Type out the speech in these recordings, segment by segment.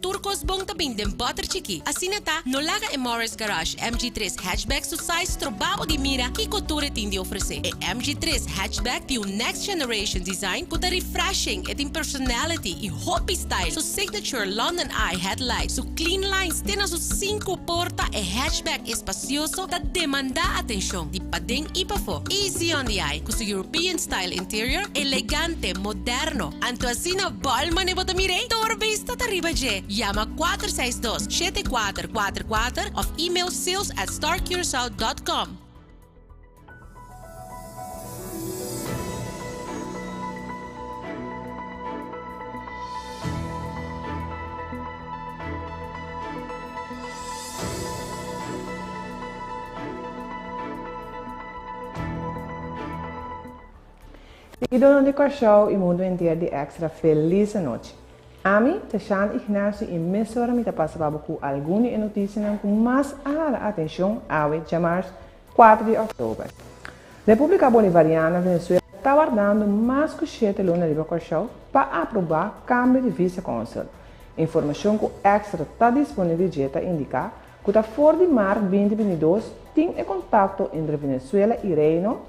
Turcos bong tabing den butter chiki. Asinata, nolaga e Morris Garage MG3 hatchback su size trabaho di mira que couture tem de oferecer. E MG3 hatchback tem um next generation design com refreshing e tem personality e hoppy style. Su signature London Eye headlight, su clean lines, tem su 5 porta e hatchback espacioso da demanda atenção. Di padeng ipafo, easy on the eye, com su European style interior, elegante, moderno. Anto asina balman e botamire, torbista tariba je. Llama 462-7444 of email sales@starcuracao.com. E dono de Curacao e mundo inteiro de extra feliz noite. A mim, Tatiana Ignacio e emissora me passa com algumas notícias com mais atenção ao chamar 4 de outubro. República Bolivariana Venezuela está guardando mais que 7 lunas de Curacao para aprovar câmbio de vice-cônsul. Informação que extra está disponível já indica que a for de março 2022 tem contato entre Venezuela e Reino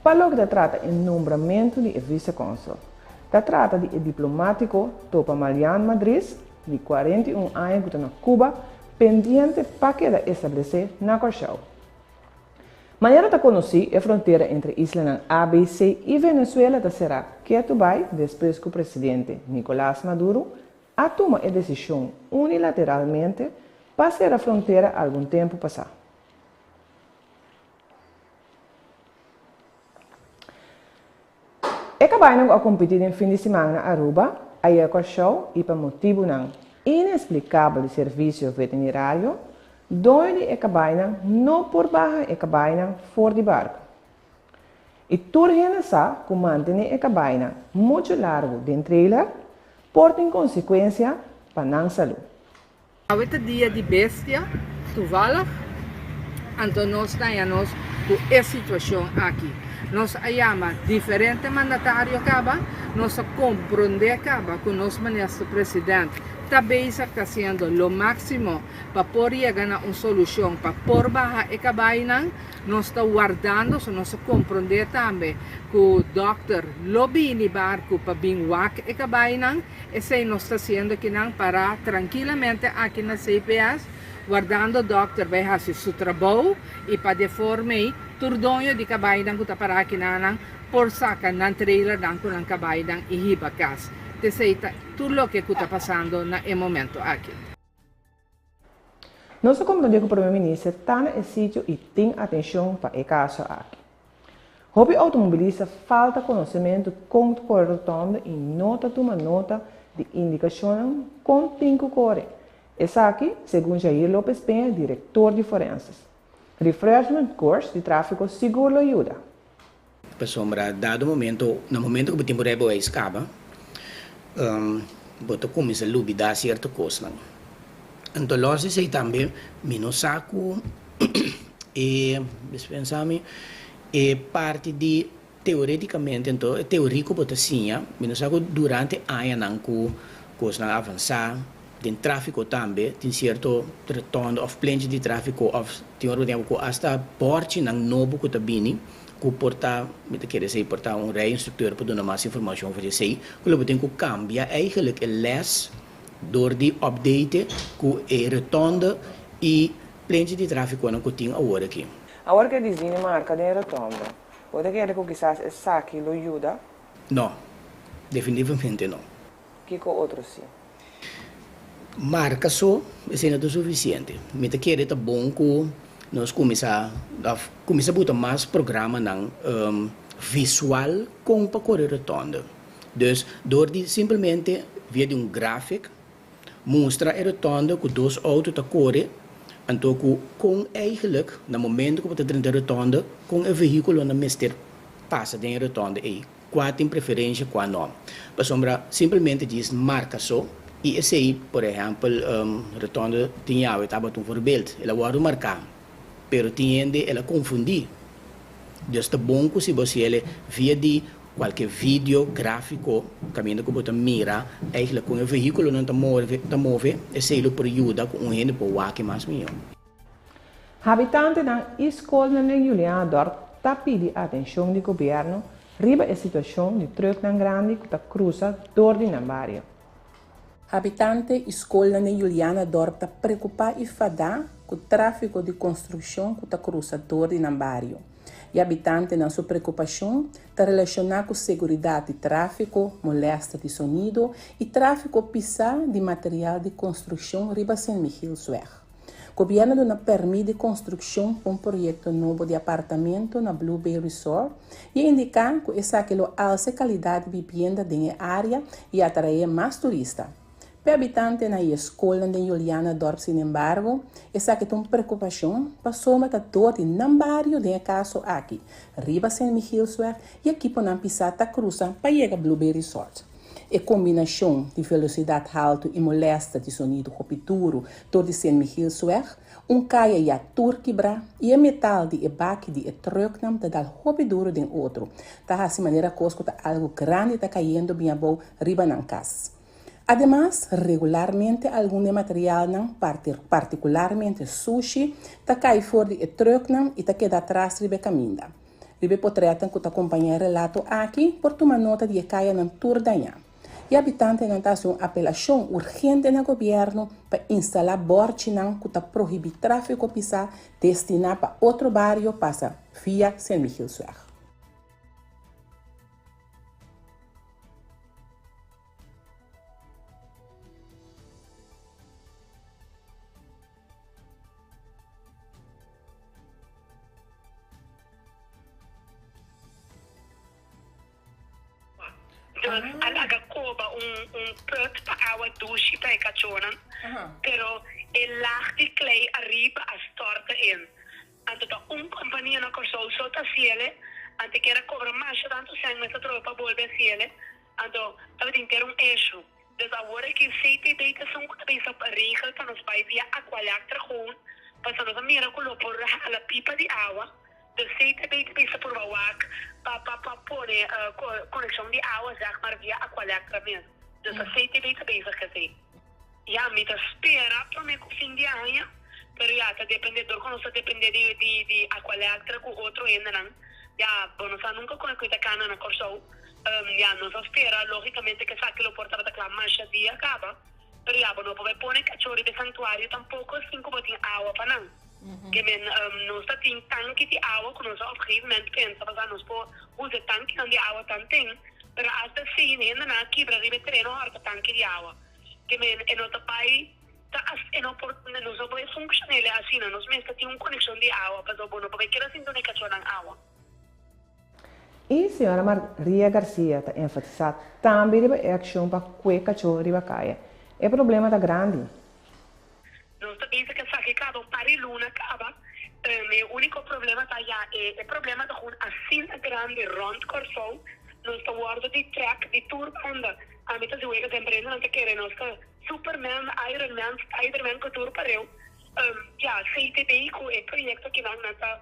para que trata em nombramento de vice-cônsul. Se trata de diplomático Topa Marian Madrid, de 41 anos, que está na Cuba, pendiente para que estabelecer na Curacao. Mañana está conhecida a fronteira entre Isla ABC e Venezuela será que vai depois que o presidente Nicolás Maduro toma a decisão unilateralmente para ser a fronteira algum tempo passado. Acabei a competir em fim de semana na Aruba, aí a Curacao e para motivo não inexplicável serviço veterinário, doide acabei não por barra acabei fora de barco. E turgena sa que mantém acabei muito largo de trailer, porta em consequência para não saúde. Hoje é dia de bestia, toevallig, então nós temos a situação aqui. Nós chamamos diferentes mandatários nós compreendemos que o nosso ministro presidente também está fazendo o máximo para poder chegar a uma solução para por baixo e cabainan. Nós estamos guardando, nós compreendemos também que o doutor Lobini barco para vir wak e cabainan, e se nós está fazendo aqui para tranquilamente aqui na CPS, guardando o doutor vai fazer seu trabalho e para de forma turdonho de kabaidan kuta para aqui na por saca na trailer dan ko ng kabaidan ihibakas. Teseita tudo o que está passando na momento aqui. Nós compreendemos que o primeiro-ministro está no sítio e tem atenção para o caso aqui. Hobby automobilista falta conhecimento com o corretor e toma nota de indicação com 5 cores. Essa aqui, segundo Jair Lopes Penha, diretor de forenses. Refreshment course de tráfego seguro ajuda. Sombra, dado momento, no momento que o tempo rebo é escapa, boto começa a lubidar certa coisa. Então, nós sei também, menos saco e pensamos é parte de teoreticamente, então, teórico boto sim, menos saco durante anos não coisa avançar. Tem tráfego também, tem certo retorno of plane de tráfego of tem hora que hasta porte não novo que tabini que porta me quer dizer porta rei instrutor para dar mais informação para você que lo tem que cambia eigenlijk less door die update que retorno e plane de tráfego não que tem agora aqui. Agora que dizem marca de retorno, pode que ele quizás é saque lo ajuda? Não, definitivamente não. Que com outros sim. Marca só é suficiente. Me te quer tá bom que nós começar a botar mais programa não visual com para correr retorno. Então, door die simplesmente via de gráfico mostra o retorno que dois autos tá corre, então com eigenlijk no momento que você tem retorno com o veículo na mister passa de retorno aí. Qual tem preferência, qual não. Para sombra simplesmente diz marca só. E esse aí, por exemplo, retorno tinha estava um voorbeeld, ela vai marcar, pero tinha ela confundir. Dus de bom que se você ele via de qualquer vídeo gráfico caminho que você mira eigenlijk com o veículo não move e se ele por ajuda com gente por wake mais melhor. Habitantes da escola de Juliana Dorp tá pedi atenção do governo riba a situação de truck grande que cruza dor de barrio. Habitante escola de Juliana Dorp tá preocupado e fada com o tráfego de construção que cruza dor de barrio. E habitante na sua preocupação está relacionada com segurança de tráfego, molesta de sonido e tráfego pisar de material de construção riba San Miguel Suer. O governo não permite construção para um projeto novo de apartamento na Blue Bay Resort e indica que essa é a alta qualidade de vivenda na área e atrai mais turistas. Para habitantes na escola de Juliana Dorp, sin embargo, essa é uma preocupação para soma da dor de barrio de caso aqui, riba San Miguel Suer e aqui para não pisar a cruza para chegar a Blue Bay Resort. A combinação de velocidade alta e molesta de sonido rupturo todo de San Miguel Suer, caia e a tur quebrar e a metal de ebaque de trucknam da dal rupturo de outro. Da assim maneira cosco tá algo grande tá caindo bem bom riba na casa. Además, regularmente algum material, particularmente sushi, está cai fora de truck e está queda atrás de caminho. Ribe potretan que acompanha o relato aqui por tomar nota de que caia na tour danha. E habitantes não está uma apelação urgente no governo para instalar borchinão que proíbe tráfego pisar destinado para outro bairro passa via San Miguel Suer. Alaga koba put para água douche para cachorro, pero el laag de klei arriba a storta in. Anto da companhia na corso sota ciele, ante que era cobra mais tanto sangue nessa tropa volve ciele, anto tava inteiro eixo. Dus agora que seite beita são que pensa para regel para nos vai via aqualactra gewoon, passando a mira com por a pipa de água. Dus seite beita pensa por wak para pôr conexão de água zeg maar via aqualactra mesmo. Dus a seite beita bezig gezien. Ja, met a spera para me fim de ano, pero ja, tá dependedor quando você depende de aqualactra com outro ainda não. Ja, bueno, sa nunca com a coisa cana na corso. Ja, não se spera logicamente que sa que lo portava da clamacha dia acaba. Pero ja, bueno, pode pôr cachorro de santuário tampouco 5 botin água para não. Que men nos tá tem tanque de água que nós op gegeven moment pensa para nós pôr usa tanque de água tanto, pero hasta assim ainda na quebra de terreno harta tanque de água. Que men en outro país tá não pode funcionar assim, nós mesmo tem uma conexão de água, para bueno, porque quer assim não cachorro água. E a senhora Maria Garcia está enfatizando também a ação para que cachorro riba caia. É problema da grande. Nós também que essa que cada pariluna acaba, o único problema tá já é problema da assim grande rond corso, nós tá guarda de track de turbanda. A mim tá se uega sempre não te querem nós que Superman, Iron Man que tour para eu. Já CTB com o projeto que não tá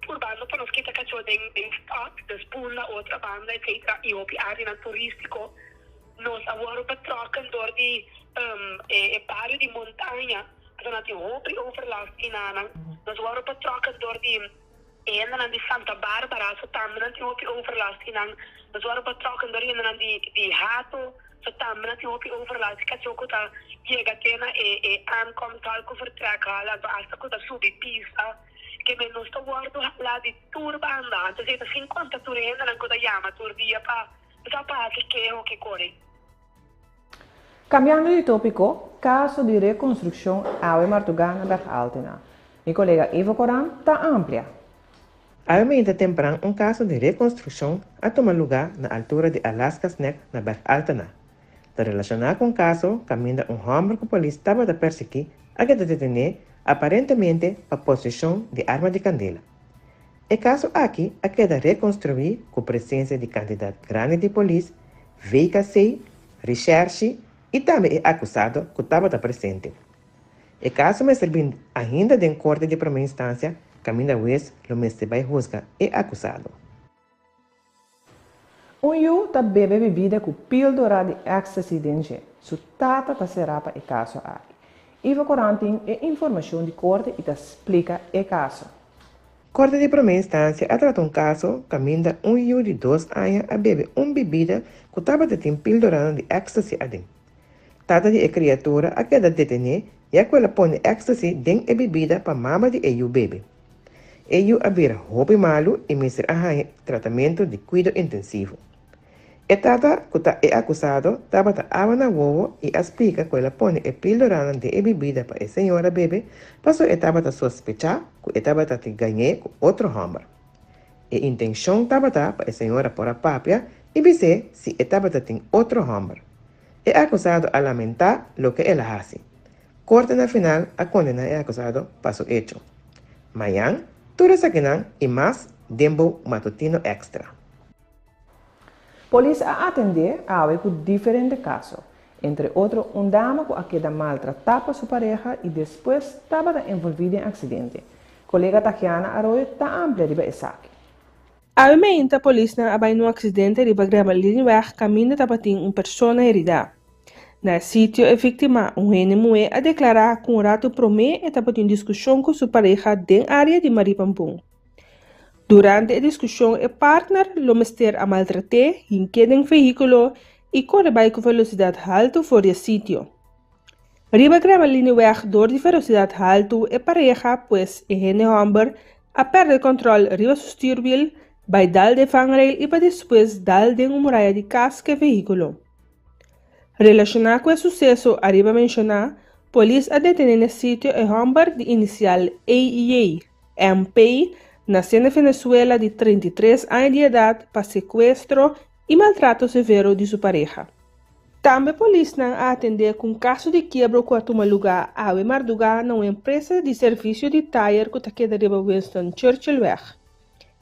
turbando para nós que tá cachorro de start, despunda outra banda etc. E o área turístico nós agora para trocar dor de área de montanha. Dan had je hoop overlast in aan. Dus we waren op het trokken door die ene aan die Santa Barbara. Zo dan had je hoop overlast in aan. Dus we waren op het trokken door ene aan die Hato. Zo dan had je hoop overlast. Ik had zo goed dat je gaat aankomt alko vertrekken. Laat we als dat subi pista. Que me nos to guardo la di turbanda. Dus het is geen contact door ene aan koda yama door die pa. Dus pa que o que corre. Cambiando de tópico, caso de reconstrução Aue Martugana Berg-Altena. Mi colega Ivo Coran está amplia. Aumenta temprano caso de reconstrução a tomar lugar na altura de Alaska Snack na Berg-Altena. Está relacionado com o caso, caminha homem que a polícia estava a perseguir a que detener aparentemente a possessão de arma de candela. O caso aqui a queda reconstruir com a presença de candidato grande de polícia, VKC, recherche e também é acusado que estava presente. O caso me serviu ainda de corte de primeira instância, caminho West, o mestre vai juzgar é acusado. yu ta bebe bebida com píldora de ecstasy dentro. Su tata ta serapa e caso aqui. Iva Corantin é informação de corte e ta explica o caso. Corte de primeira instância trata caso caminda yu de 2 anos a bebe bebida que tava tem píldora de ecstasy adem. Tata de criatura a queda detenida e aquela põe ecstasy dentro a bebida para mama de yu bebe. Yu abrir roupa malo e meser a tratamento de cuidado intensivo. E tata que é acusado estava a na ovo e explica que ela põe a píldora de bebida para a senhora bebe, passou estava a sospechar que estava a ganhar com outro homem. A intenção estava para a senhora pôr a papia e ver se estava tem outro homem. É acusado a lamentar o que ela faz. Corte na final, a condena é acusado para o hecho. Amanhã, tudo isso aqui e mais Dembo Matutino Extra. Polícia a atender a com diferentes casos. Entre outros, dama que queda maltratada sua pareja e depois estava envolvida em acidente. Colega Tatiana Arroyo está amplia de Besak. Almente, a polícia abai no acidente riba grama linweg caminho tapating pessoa herida. Na sítio, a vítima, NMUE, a declarar que rato promê e tapating discussão com sua pareja dentro área de Maripampung. Durante a discussão, o partner lo mester a maltratar em cada veículo e corre com velocidade alta fora do sítio. Riba grama linweg door de velocidade alta e pareja, pois o homem a perder controle riba su stuurwiel, bij dal de vangrail e para depois dal de muralla de casca veículo. Relacionado com o sucesso arriba mencionar, polícia a detener no sítio o homem de inicial AIA, MP, nasceu na Venezuela de 33 anos de idade para sequestro e maltrato severo de sua pareja. Também a polícia a atender com caso de quebra que toma lugar a madrugada na empresa de serviço de tire que queda de Winston Churchill Weg.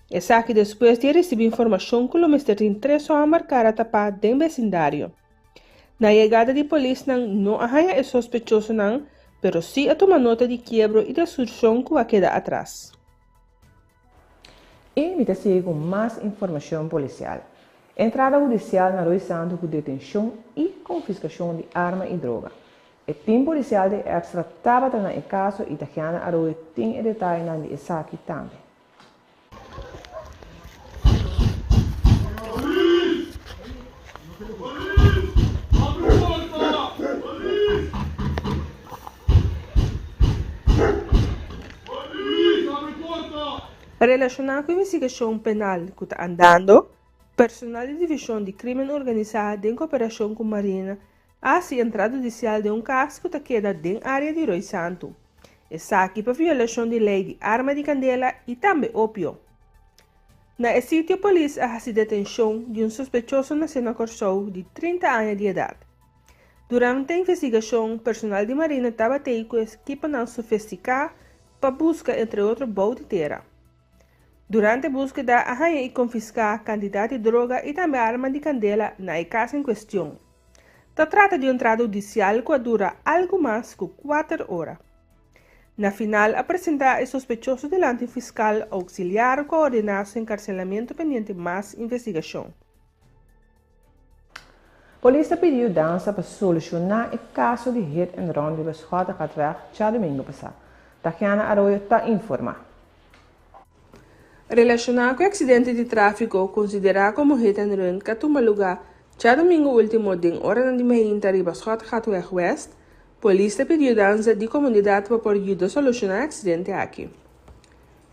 Essa que depois de receber informação que o mestre tem 3 homens cara tapado dentro do vecindário. Na chegada de polícia não arranha o sospechoso não, pero sim a tomar nota de quebra e da solução que queda atrás. E me siga com mais informação policial. Entrada judicial na Rui Santo com detenção e confiscação de arma e droga. O time policial de Extra estava no caso e Tatiana Arroyo tem detalhes na de Isaki também. Relacionado com a investigação penal que está andando, personal de divisão de crime organizado em cooperação com a Marina ha se entrada judicial de caso que está queda dentro área de Rui Santo. Essa aqui para violação de lei de arma de candela e também ópio. Na sítio, a polícia ha se detenção de sospechoso na Sena Corsou de 30 anos de idade. Durante a investigação, personal de Marina estava com equipamento sofisticado para busca entre outros bote de terra. Durante a búsqueda, arranha e confiscar quantidade de droga e também arma de candela na casa em questão. Se trata de entrada judicial que dura algo mais que 4 horas. Na final, apresentar o sospechoso delante do fiscal auxiliar com ordenar seu encarcelamento pendente mais investigação. Polícia pediu dança para solucionar o caso de hit and run de Beschota Katweg já domingo passado. Tatiana Arroyo está informada. Relacionado com o acidente de tráfego considerado como hit and run que toma lugar já domingo último de hora de manhã em Beschota Katweg West, polícia pediu dança de comunidade para ajudar a solucionar o acidente aqui.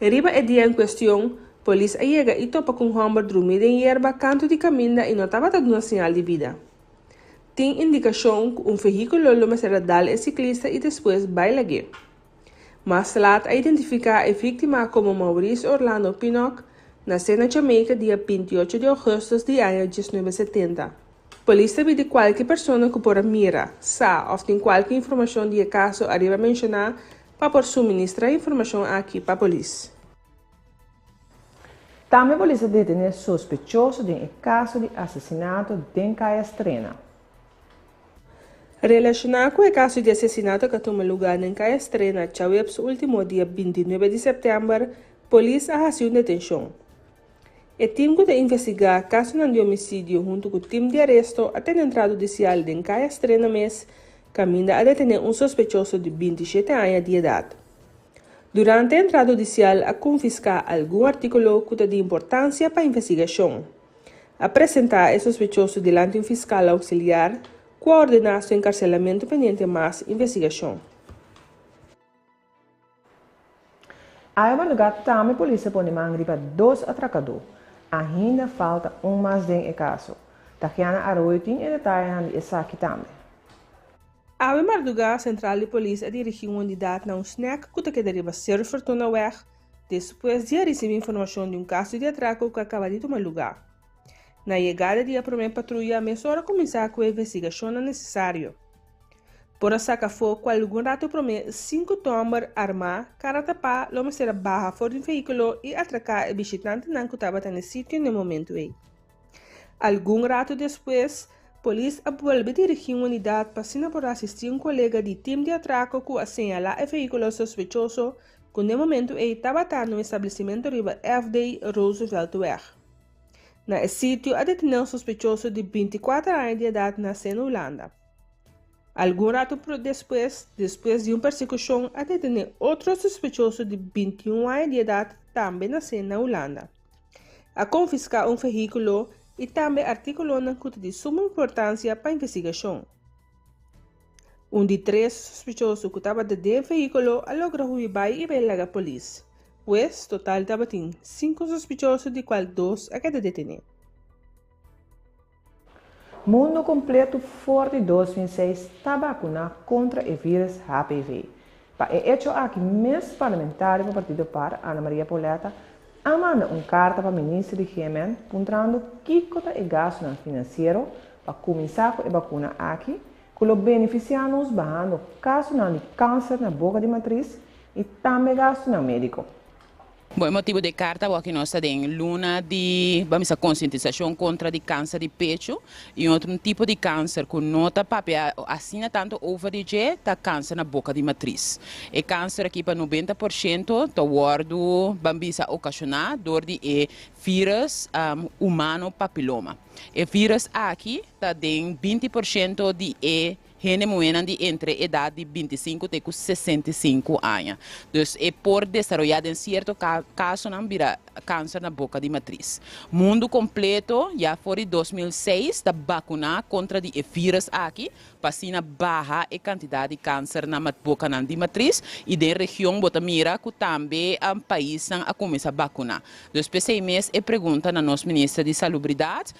Riba é dia em questão, polícia chega e topa com um homem dormido em erva canto de caminho e não estava dando sinal de vida. Tem indicação que veículo lo será dal é ciclista e depois vai laguer. Mais laat a identificar a vítima como Maurice Orlando Pinnock, nasceu na Jamaica dia 28 de agosto de ano 1970. Polícia pede qualquer pessoa que por mira, sa ou tem qualquer informação de caso arriba a mencionar para por suministrar informação aqui para a polícia. Também a polícia detém sospechoso de um caso de assassinato em Caia Estrena. Relacionado com o caso de assassinato que toma lugar em Caia Estrena, no último dia 29 de setembro, a polícia ha sido detenção. O time que investigar caso de homicídio junto com o time de arresto até a entrada judicial de Caia Estrena mês, caminha a detener um suspeitoso de 27 anos de idade. Durante a entrada judicial, a confiscar algum artículo que tem de importância para a investigação. Apresentar o suspeitoso diante do fiscal auxiliar, coordenar seu encarcelamento pendente mais investigação. A madrugada também a polícia põe mangri para 2 atracadores. Ainda falta mais de caso. Takiana Arroio tem detalhes de Esaki também. A madrugada central de polícia dirigiu uma unidade na snack que deriva ser fortuna weg, depois de receber informação de caso de atraco que acaba de tomar lugar. Na chegada da primeira patrulha, a mesora começar com a investigação necessária. Por sacar fogo, algum rato promete 5 tombas armadas, cara tapar, lo será barra fora do veículo e atracar o visitante que estava no sítio no momento. Algum rato depois, a polícia vuelve a dirigir uma unidade para assistir um colega de time de atraco que assinala o veículo sospechoso que no momento estava no estabelecimento riba FD Roosevelt Weg. No sítio, a detener um sospechoso de 24 anos de idade nasceu na Holanda. Algum rato depois de uma persecução, a detener outro suspeitoso de 21 anos de idade também nasceu na Holanda. A confiscar um veículo e também articulou de suma importância para a investigação. Um de 3 suspeitosos que estava dentro do veículo logra huir e velar a polícia. Pues, total estava 5 suspeitosos, de qual 2 a cada detener. Mundo completo forte 2006 está vacunado contra o vírus HPV. Para o hecho aqui, mês parlamentar do Partido Par, Ana Maria Poletta, manda uma carta para o ministro de Higiene, mostrando que cota é gasto financeiro para começar com a vacuna aqui, que os beneficiários barrando caso de câncer na boca de matriz e também gasto no médico. Bom, o motivo de carta é que nós temos luna de conscientização contra o câncer de peito e outro tipo de câncer que nota papel assina tanto over de tá câncer na boca de matriz. E câncer aqui para 90% tá guardo bambisa ocasionar dor de vírus humano papiloma. E vírus aqui tá tem 20% de gente moena entre idade de 25 e 65 anos. Então, é por desenvolver em certo caso não vira câncer na boca de matriz. Mundo completo, já foi em 2006, está vacinado contra o vírus aqui, para baixar a quantidade de câncer na boca de matriz e da região Botamira, que também é um país a começar a vacinar. Então, esse mês, é pergunta na nossa ministra de Salubridade,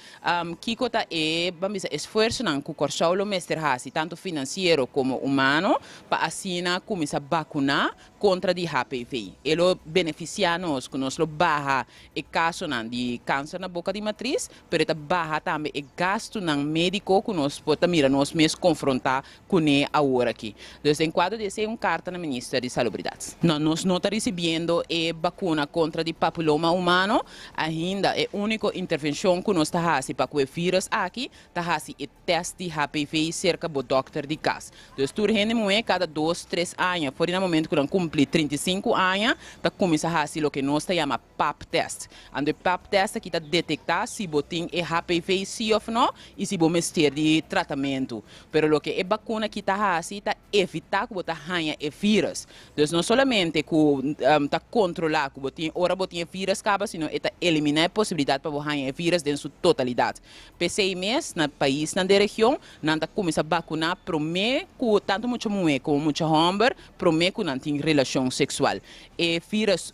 que é esforço que o Corsaulo Mester Hasi, tanto financeiro como humano, para assim começar a vacinar contra o HPV. Ele beneficia nós, que nós barra o caso de câncer na boca de matriz, mas barra também o gasto médico que nós podemos nós mesmos confrontar com ele agora aqui. Então, em quadro de ser uma carta na ministra de Salubridade. Nós não estamos recebendo a vacuna contra o papiloma humano, ainda é a única intervenção que nós estamos fazendo para o vírus aqui, está fazendo o teste de HPV cerca do doctor de casa. Então, tu gente cada 2, 3 anos, por no momento que não cumpre 35 anos, está começar a fazer o que nós chamamos PAP test. E o PAP test aqui está detectar se você tem HPV sim ou não e se você ter de tratamento. Mas o que é vacuna que está fazendo está evitar que você tenha o vírus. Então, não somente que está controlar que você tem vírus, sino está eliminar a possibilidade para você ter o vírus em sua totalidade. PC mês no país, na região, não está começando a vacinar para mim, tanto muita mulher como muita homem, para mim que não tem relação sexual. E vírus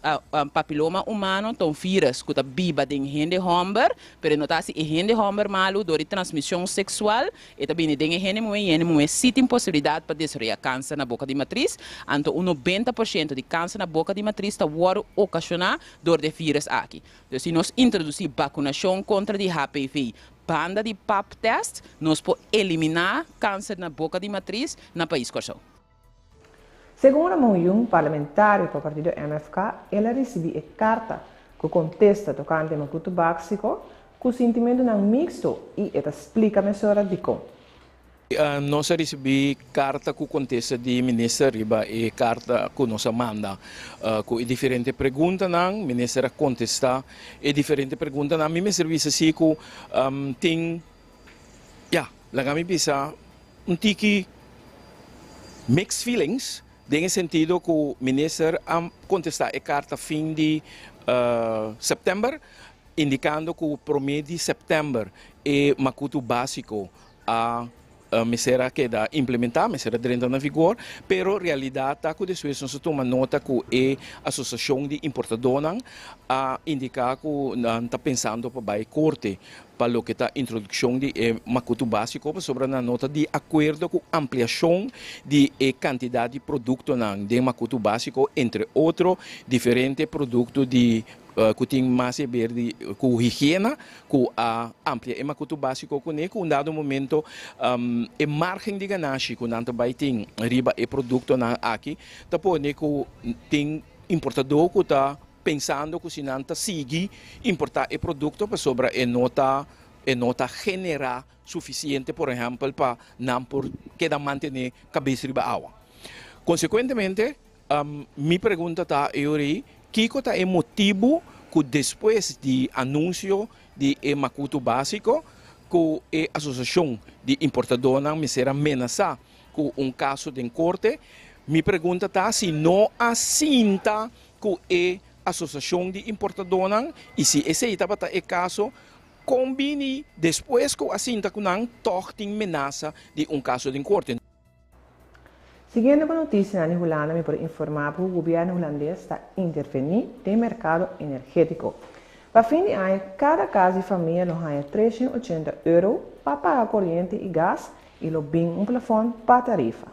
papiloma humano, então vírus que está viva em gente homem, mas não está se gente homem malo, de transmissão sexual, e também tem gente mulher se tem possibilidade para desenvolver câncer na boca de matriz, então 90% de câncer na boca de matriz está ocasionado por de vírus aqui. Então, se nós introduzir vacinação contra o HPV, banda de PAP test, nós podemos eliminar câncer na boca de matriz no país Corsau. Segundo um parlamentar para o partido MFK, ela recebeu a carta que contesta tocante ao culto básico, com o sentimento não mixto e ela explica a mesura de como. Nós recebemos carta que contesta de ministro riba e carta que nos manda com diferentes perguntas não ministro contesta e diferentes perguntas não me serviço assim que tem lá kami bisa tiki mixed feelings no sentido que o ministro contesta a carta fim de setembro indicando que o promedio de setembro é makutu básico a será queda implementar, será dentro na vigor, pero realidade está que depois nós toma nota que a associação de importadores a indicar que está pensando para a corte para o que está introdução de makutu básico sobre a nota de acordo com ampliação de quantidade de produto de makutu básico entre outros diferentes produtos de que tem massa verde com higiene, com a amplia e makutu básico com um dado momento e margem de ganância com nanto vai tem riba e produto na aqui, depois né que tem importador que está pensando que se nanta sigue importar e produto para sobre e nota generar suficiente, por exemplo, para não por que manter cabeça riba água. Consequentemente, minha pergunta está aí que é o motivo que depois do anúncio de makutu básico, que a associação de importadores me será ameaçada com caso de corte, me pergunta está se não assinta que a associação de importadores e se esse estava o caso combine depois que assinta com não torta ameaça de caso de corte. Siguiendo con noticias en Holanda, me puede informar que el gobierno holandés está interveniendo en el mercado energético. Para fin de año, cada casa y familia lo gana 380 € para pagar corriente y gas y lo bin un plafond para tarifa.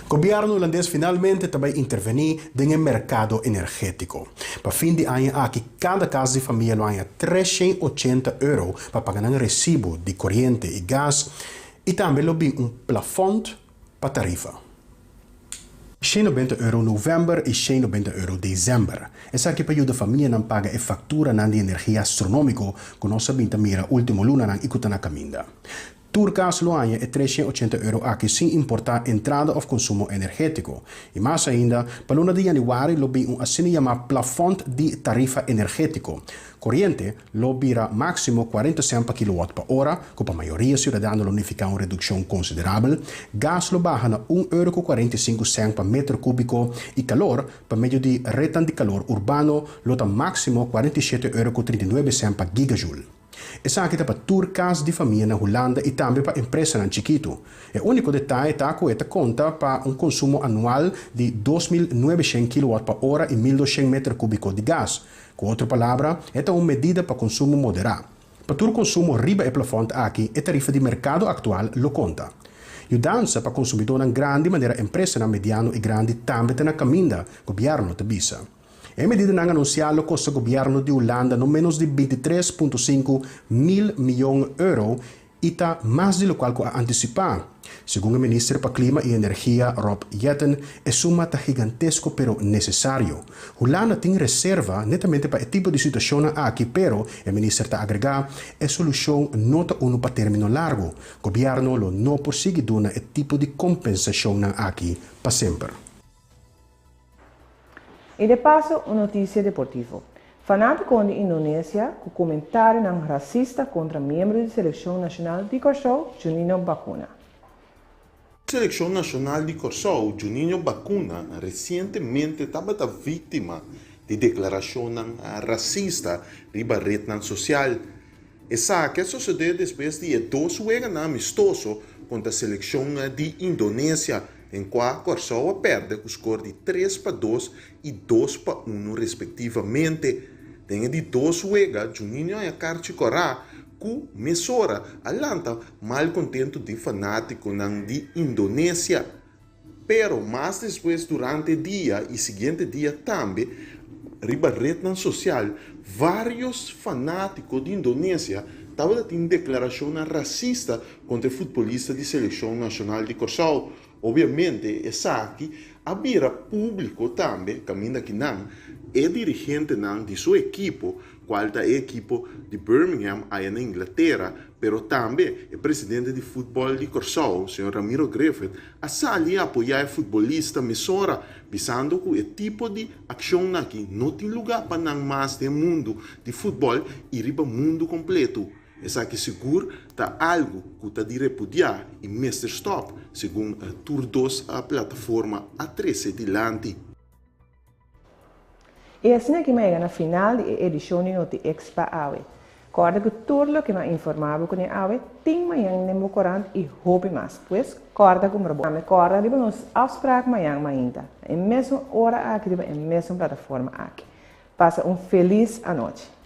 O governo holandês finalmente também intervenir no mercado energético. Para fim de ano, aqui cada casa de família ganha 380 € para pagar um recibo de corrente e gás e também lo bin plafond para tarifa. 190 € novembro e 190 € dezembro. Essa aqui para ajudar a família não paga a fatura de energia astronômica que nós sabemos mira último luna não ikuta na caminda. Turcas loanha é 380 € aqui sem importar entrada ou consumo energético. E mais ainda, para o luna de januário, lobby assim chamado plafond de tarifa energético. Corriente lobbyra máximo 40 cents kW por hora, que para a maioria cidadãos unifica uma redução considerável. Gas lo baja na 1,45 € per metro cúbico e calor, para meio de retan de calor urbano, lota máximo 47,39 € per gigajoule. Essa aqui é para turcas de família na Holanda e também para empresas na Chiquito. O único detalhe é que conta para consumo anual de 2.900 kW por hora e 1.200 metros cúbicos de gás. Com outra palavra, é uma medida para consumo moderado. Para todo consumo riba e plafond aqui, a tarifa de mercado atual lo conta. E a dança para consumidor na grande maneira empresa na mediano e grande também na caminda, governo te bisa. A medida não anunciada custa o governo de Holanda no menos de 23,5 mil milhões de euros e está mais do que a antecipar. Segundo o ministro para Clima e Energia, Rob Jetten, a suma está gigantesco, pero necessário. Holanda tem reserva netamente para esse tipo de situação aqui, pero o ministro está agregar a solução não está para término largo. O governo não prossegue dando esse tipo de compensação aqui para sempre. E de passo, uma notícia deportiva. Fanático de Indonésia, com comentário racista contra membro da Seleção Nacional de Corso, Juninho Bacuna. Seleção Nacional de Corso, Juninho Bacuna, recentemente estava vítima de declaração racista riba rede social. Essa que sucedeu depois de 2 jogos amistosos contra a Seleção de Indonésia, em qual Corso perde o score de 3-2 e 2-1 respectivamente. Tem de 2 jogos, Juninho e a Carti Corá, que mesura alanta mal contento de fanático de Indonésia. Pero mais depois, durante o dia e seguinte dia também, riba rede social, vários fanáticos de Indonésia estavam tendo declaração racista contra o futebolista de Seleção Nacional de Corso. Obviamente, essa aqui abrirá público também, caminho que não, é dirigente não de sua equipe, qual é a equipe de Birmingham, aí na Inglaterra, pero também é presidente de futebol de Corsol, o senhor Ramiro Griffith, a salir a apoiar o futebolista Messora, visando que o tipo de ação aqui não tem lugar para não mais do mundo de futebol e riba mundo completo. Essa aqui seguro está algo que está de repudiar e Mr. Stop, segundo a Tour 2, a plataforma a 13 de Lanti. E assim é que vai na final da edição de Expa Awe. Corda que tudo que me informava com a Awe tem manhã no meu corante e roupa mais. Pois, corda como robô. A corda riba nos afspraak manhã ainda. Em mesma hora aqui, em mesma plataforma aqui. Passa feliz noite.